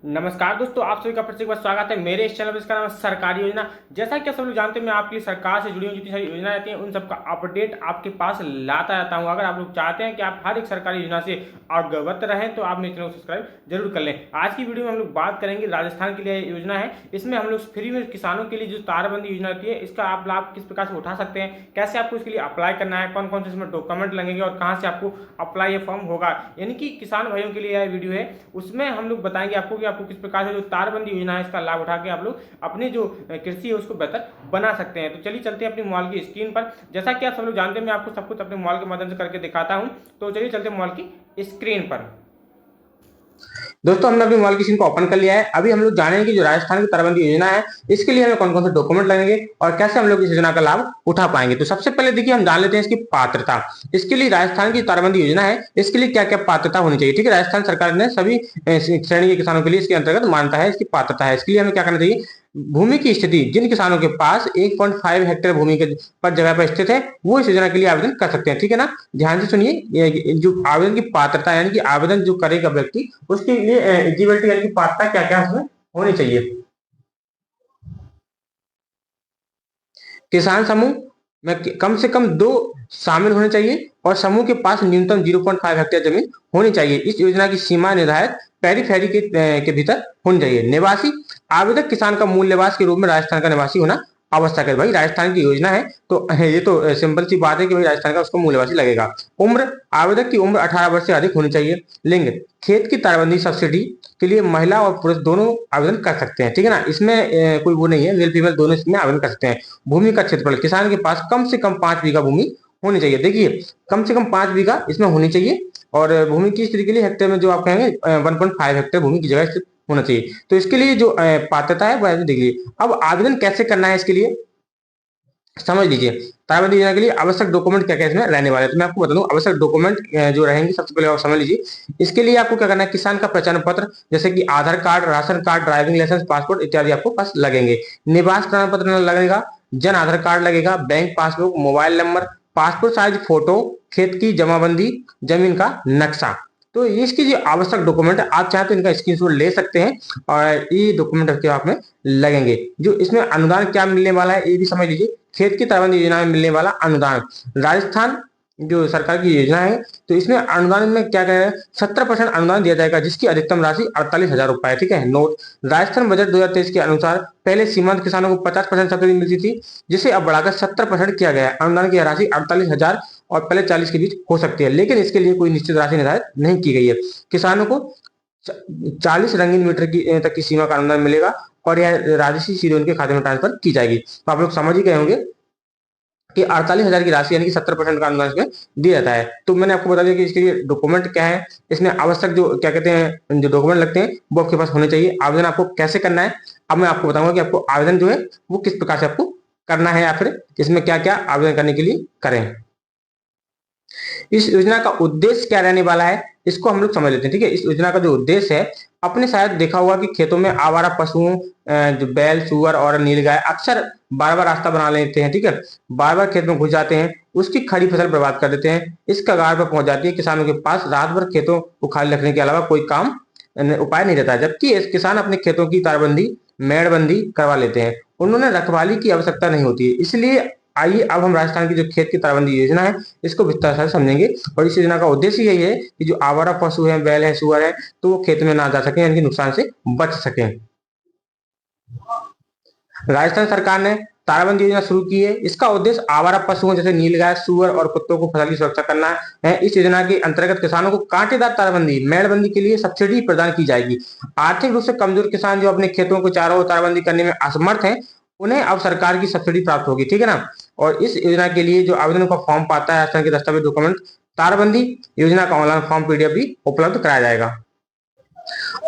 नमस्कार दोस्तों, आप सभी का फिर से एक बार स्वागत है मेरे इस चैनल पर। इसका नाम है सरकारी योजना। जैसा कि आप सब लोग जानते हैं, मैं आपके लिए सरकार से जुड़ी हुई जितनी सारी योजनाएं रहती हैं उन सबका अपडेट आपके पास लाता रहता हूं। अगर आप लोग चाहते हैं कि आप हर एक सरकारी योजना से अवगत रहें तो आप मेरे चैनल को सब्सक्राइब जरूर कर लें। आज की वीडियो में हम लोग बात करेंगे राजस्थान के लिए योजना है। इसमें हम लोग फ्री में किसानों के लिए जो तारबंदी योजना होती है इसका आप लाभ किस प्रकार से उठा सकते हैं, कैसे आपको इसके लिए अप्लाई करना है, कौन कौन से इसमें डॉक्यूमेंट लगेंगे और कहाँ से आपको अप्लाई फॉर्म होगा, यानी कि किसान भाइयों के लिए यह वीडियो है। उसमें हम लोग बताएंगे आपको कि आपको किस प्रकार से जो तारबंदी योजना है इसका लाभ उठा के आप लोग अपनी जो कृषि है उसको बेहतर बना सकते हैं। तो चलिए चलते हैं अपनी मोबाइल की स्क्रीन पर। जैसा कि आप सब लोग जानते हैं, मैं आपको सब कुछ अपने मोबाइल के माध्यम से करके दिखाता हूं। तो चलिए चलते हैं मोबाइल की स्क्रीन पर। दोस्तों, हमने अपनी मोबाइल की स्क्रीन को ओपन कर लिया है। अभी हम लोग जानेंगे कि जो राजस्थान की तारबंदी योजना है इसके लिए हमें कौन कौन से डॉक्यूमेंट लगेंगे और कैसे हम लोग इस योजना का लाभ उठा पाएंगे। तो सबसे पहले देखिए, हम जान लेते हैं इसकी पात्रता। इसके लिए राजस्थान की तारबंदी योजना है, इसके लिए क्या क्या पात्रता होनी चाहिए। ठीक है, राजस्थान सरकार ने सभी श्रेणी के किसानों के लिए इसके अंतर्गत मान्यता है, इसकी पात्रता है। इसके लिए हमें क्या करना चाहिए, भूमि की स्थिति, जिन किसानों के पास 1.5 हेक्टेयर भूमि के पर जगह पर स्थित है वो इस योजना के लिए आवेदन कर सकते हैं। ठीक है ना, ध्यान से सुनिए। जो आवेदन की पात्रता यानी कि आवेदन जो करेगा व्यक्ति उसके लिए एलिजिबिलिटी यानी कि पात्रता क्या क्या उसमें होनी चाहिए। किसान समूह में कम से कम 2 शामिल होने चाहिए और समूह के पास न्यूनतम 0.5 हेक्टेयर जमीन होनी चाहिए। इस योजना की सीमा निर्धारित पेरीफेरी के भीतर होनी चाहिए। निवासी, आवेदक किसान का मूल निवास के रूप में राजस्थान का निवासी होना आवश्यक है। भाई राजस्थान की योजना है तो ये तो सिंपल सी बात है कि भाई राजस्थान का उसको मूल निवासी लगेगा। उम्र, आवेदक की उम्र 18 वर्ष से अधिक होनी चाहिए। लिंग, खेत की तारबंदी सब्सिडी के लिए महिला और पुरुष दोनों आवेदन कर सकते हैं। ठीक है ना, इसमें कोई वो नहीं है, मेल फीमेल दोनों इसमें आवेदन कर सकते हैं। भूमि का क्षेत्रफल, किसान के पास कम से कम 5 बीघा भूमि होनी चाहिए। देखिए, कम से कम 5 बीघा इसमें होनी चाहिए और भूमि की स्थिति के लिए हेक्टेयर में जो आप कहेंगे 1.5 हेक्टेयर भूमि की जगह स्थित होना चाहिए। तो इसके लिए जो पात्रता है वो देखिए। अब आवेदन कैसे करना है इसके लिए समझ लीजिए। तारबंदी योजना के लिए आवश्यक डॉक्यूमेंट क्या क्या इसमें रहने वाले हैं तो मैं आपको बता दूं। आवश्यक डॉक्यूमेंट जो रहेंगे, सबसे पहले आप समझ लीजिए। इसके लिए आपको क्या करना है, किसान का पहचान पत्र जैसे कि Aadhaar card, ration card, driving licence, passport इत्यादि आपको पास लगेंगे। निवास प्रमाण पत्र लगेगा, जन आधार कार्ड लगेगा, bank passbook, mobile number, passport size photo, खेत की जमाबंदी, जमीन का नक्शा। तो इसकी जो आवश्यक डॉक्यूमेंट है, आप चाहे तो इनका स्क्रीनशॉट ले सकते हैं और ये डॉक्यूमेंट आपके आप में लगेंगे। जो इसमें अनुदान क्या मिलने वाला है ये भी समझ लीजिए। खेत की तारबंदी योजना में मिलने वाला अनुदान, राजस्थान जो सरकार की योजना है तो इसमें अनुदान में क्या कह रहे हैं, 70% अनुदान दिया जाएगा जिसकी अधिकतम राशि 48,000 रुपए है। ठीक है, नोट, राजस्थान बजट 2023 के अनुसार पहले सीमांत किसानों को 50% सब्सिडी मिलती थी, जिसे अब बढ़ाकर 70% किया गया है। अनुदान की राशि 48,000 और पहले 40 के बीच हो सकती है, लेकिन इसके लिए कोई निश्चित राशि निर्धारित नहीं की गई है। किसानों को 40 रंगीन मीटर की तक की सीमा का अनुदान मिलेगा और यह राजस्व सीधे उनके खाते में ट्रांसफर की जाएगी। तो आप लोग समझ ही गए होंगे कि 48,000 की राशि यानी कि 70% का अनुदान इसमें दिया जाता है। तो मैंने आपको बता दिया कि इसके लिए डॉक्यूमेंट क्या है, इसमें आवश्यक जो क्या कहते हैं जो डॉक्यूमेंट लगते हैं वो आपके पास होने चाहिए। आवेदन आपको कैसे करना है अब मैं आपको बताऊंगा कि आपको आवेदन जो है वो किस प्रकार से आपको करना है या फिर इसमें क्या क्या आवेदन करने के लिए करें। इस योजना का उद्देश्य क्या रहने वाला है इसको हम लोग समझ लेते हैं। ठीक है, इस योजना का जो उद्देश्य है, आपने शायद देखा होगा कि खेतों में आवारा पशुओं जो बैल, सुअर और नीलगाय अक्सर बार बार रास्ता बना लेते हैं। ठीक है, बार बार खेत में घुस जाते हैं, उसकी खड़ी फसल बर्बाद कर देते हैं। इस कगार पर पहुंच जाती है, किसानों के पास रात भर खेतों को खाली रखने के अलावा कोई काम उपाय नहीं रहता है। जबकि किसान अपने खेतों की तारबंदी, मेड़बंदी करवा लेते हैं, उन्होंने रखवाली की आवश्यकता नहीं होती है। इसलिए आइए अब हम राजस्थान की जो खेत की तारबंदी योजना है इसको विस्तार से समझेंगे। और इस योजना का उद्देश्य यही है कि जो आवारा पशु है, बैल है, सुअर है, तो वो खेत में ना जा सके, यानी कि नुकसान से बच सके। राजस्थान सरकार ने तारबंदी योजना शुरू की है। इसका उद्देश्य आवारा पशुओं जैसे नीलगाय, सुअर और कुत्तों को फसल की सुरक्षा करना है। इस योजना के अंतर्गत किसानों को कांटेदार तारबंदी, मेड़बंदी के लिए सब्सिडी प्रदान की जाएगी। आर्थिक रूप से कमजोर किसान जो अपने खेतों को चारों ओर तारबंदी करने में असमर्थ है, उन्हें अब सरकार की सब्सिडी प्राप्त होगी। ठीक है ना, और इस योजना के लिए जो आवेदन का फॉर्म पाता है, राजस्थान के दस्तावेज, डॉक्यूमेंट, तारबंदी योजना का ऑनलाइन फॉर्म पीडीएफ भी उपलब्ध कराया जाएगा।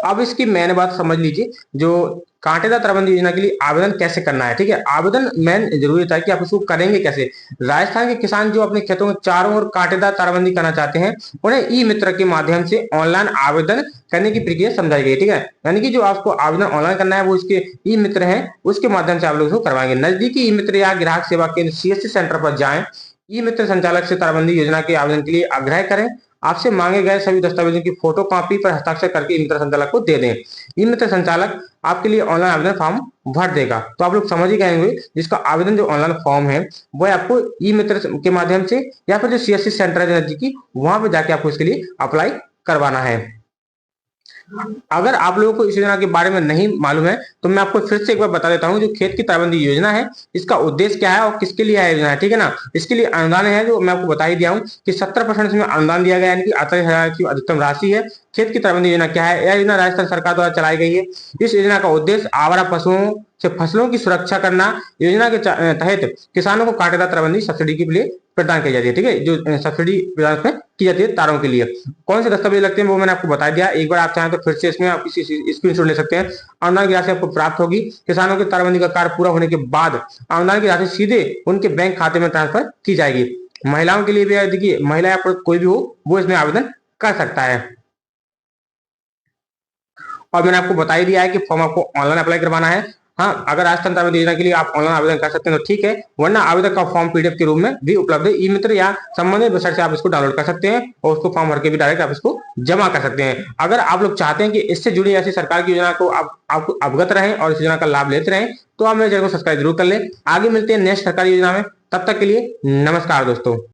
अब इसकी मेन बात समझ लीजिए, जो कांटेदार तारबंदी योजना के लिए आवेदन कैसे करना है। ठीक है, आवेदन मेन जरूरी था कि आप इसको करेंगे कैसे। राजस्थान के किसान जो अपने खेतों में चारों ओर कांटेदार तारबंदी करना चाहते हैं, उन्हें ई मित्र के माध्यम से ऑनलाइन आवेदन करने की प्रक्रिया समझाई गई। ठीक है, यानी कि जो आपको आवेदन ऑनलाइन करना है वो इसके ई मित्र है, उसके माध्यम से आप लोग इसको करवाएंगे। नजदीकी ई मित्र या ग्राहक सेवा केंद्र सीएससी सेंटर पर जाएं, ई मित्र संचालक से तारबंदी योजना के आवेदन के लिए आग्रह करें। आपसे मांगे गए सभी दस्तावेजों की फोटो कॉपी पर हस्ताक्षर करके ई मित्र संचालक को दे दें। ई मित्र संचालक आपके लिए ऑनलाइन आवेदन फॉर्म भर देगा। तो आप लोग समझ ही गए होंगे, जिसका आवेदन जो ऑनलाइन फॉर्म है वो आपको ई मित्र के माध्यम से या फिर जो सीएससी सेंटर है नजदीकी, वहां पे जाके आपको इसके लिए अप्लाई करवाना है। अगर आप लोगों को इस योजना के बारे में नहीं मालूम है तो मैं आपको फिर से एक बार बता देता हूँ, जो खेत की तारबंदी योजना है इसका उद्देश्य क्या है और किसके लिए है योजना है, ठीक है ना। इसके लिए अनुदान है, जो मैं आपको बता ही दिया हूँ कि 70% इसमें अनुदान दिया गया है, यानी कि 48,000 की अधिकतम राशि है। खेत की तारबंदी योजना क्या है? यह योजना राजस्थान सरकार द्वारा चलाई गई है। इस योजना का उद्देश्य आवारा पशुओं से फसलों की सुरक्षा करना। योजना के तहत किसानों को कांटेदार तारबंदी सब्सिडी के लिए प्रदान की जाती है, ठीक है, जो सब्सिडी प्रदान की जाती है तारों के लिए। कौन से दस्तावेज लगते हैं वो मैंने आपको बता दिया। एक बार आप चाहें तो फिर से इसमें आप स्क्रीनशॉट ले सकते हैं। अनुदान की राशि आपको प्राप्त होगी। किसानों की तारबंदी का कार्य पूरा होने के बाद अनुदान की राशि सीधे उनके बैंक खाते में ट्रांसफर की जाएगी। महिलाओं के लिए भी देखिए, महिला या कोई भी हो वो इसमें आवेदन कर सकता है। और मैंने आपको बता ही दिया है कि फॉर्म आपको ऑनलाइन अप्लाई करवाना है। हाँ, अगर राजस्थान तारबंदी योजना के लिए आप ऑनलाइन आवेदन कर सकते हैं तो ठीक है, वरना आवेदन का फॉर्म पीडीएफ के रूप में भी उपलब्ध है। ई मित्र या संबंधित वेबसाइट से आप इसको डाउनलोड कर सकते हैं और उसको फॉर्म भर के भी डायरेक्ट आप इसको जमा कर सकते हैं। अगर आप लोग चाहते हैं कि इससे जुड़ी ऐसी सरकार की योजना को आप अवगत रहें और इस योजना का लाभ लेते रहें, तो आप मेरे चैनल को सब्सक्राइब जरूर कर लें। आगे मिलते हैं नेक्स्ट सरकारी योजना में, तब तक के लिए नमस्कार दोस्तों।